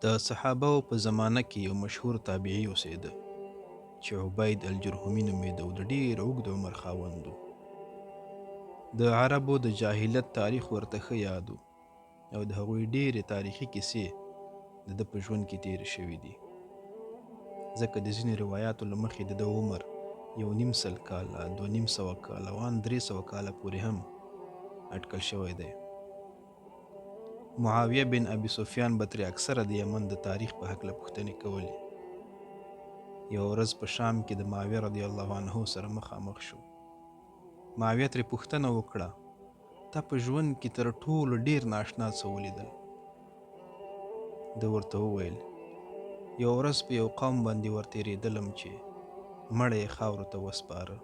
د صحابهو په زمانه کې یو مشهور تابعي اوسېده چې عبید الجرهمي نومېده او د ډېر اوږد عمر خاوند و. د عربو د جاهلیت تاریخ ورته ښه یاد و او د هغوی ډېرې تاریخي کیسې د ده په ژوند کې تېرې شوي دي، ځکه د ځینې روایاتو له مخې د ده عمر 1.5 کاله، 2.5 کاله او ان 300 کاله پورې هم اټکل شوی دی. معاویه بن ابي سفیان به ترې اکثره د یمن د تاریخ په هکله پوښتنې کولې. یوه ورځ په شام کې د معاویه رضی الله عنه سره مخامخ شو. معاویه ترې پوښتنه وکړه، تا په ژوند کې تر ټولو ډېر ناشنا څه ولیدل؟ ده ورته وویل، یوه ورځ په یو قوم باندې ورتېرېدلم چې مړی یې خاورو ته وسپاره.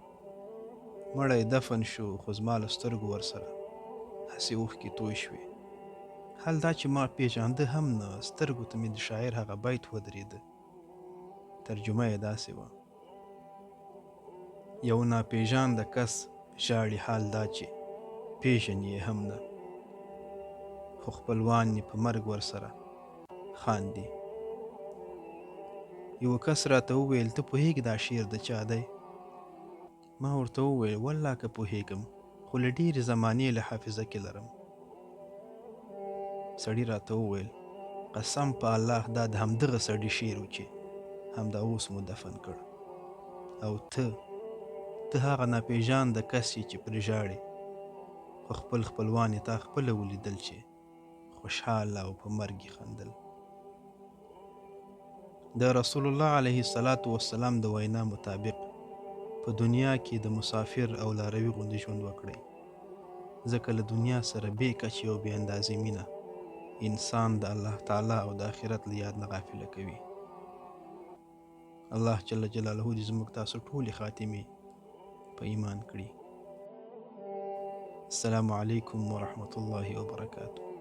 مړی دفن شو، خو زما له سترګو ورسره هسې اوښکې توی شوې. حال دا چې ما پېژانده هم نه، سترګو ته مې د شاعر هغه بیت ودرېده. ترجمه یې داسې وه: یو ناپېژانده کس ژاړي، حال دا چې پېژني یې هم نه، خو خپلوان یې په مرګ ورسره خاندي. یوه کس راته وویل، ته پوهېږې دا شعر د چا دی؟ ما ورته وویل، والله که پوهېږم، خو له ډېرې زمانې له حافظه کې لرم. سړي راته وویل، قسم په الله دا د همدغه سړي شعر و چې همدا اوس مو دفن کړ، او ته هغه ناپېژانده کس یې چې پرې ژاړې، خو خپل خپلوان یې تا خپله ولیدل چې خوشحاله او په مرګ یې خندل. د رسول الله علیه السلام د وینا مطابق په دنیا کې د مسافر او لاروي غوندې ژوند وکړئ، ځکه له دنیا سره بې کچې او بې اندازې مینه انسان د الله تعالی او د آخرت له یاد نه غافله کوي. الله جل جلاله دې زموږ تاسو ټولې خاتمې په ایمان کړي. السلام علیکم ورحمة الله وبرکاته.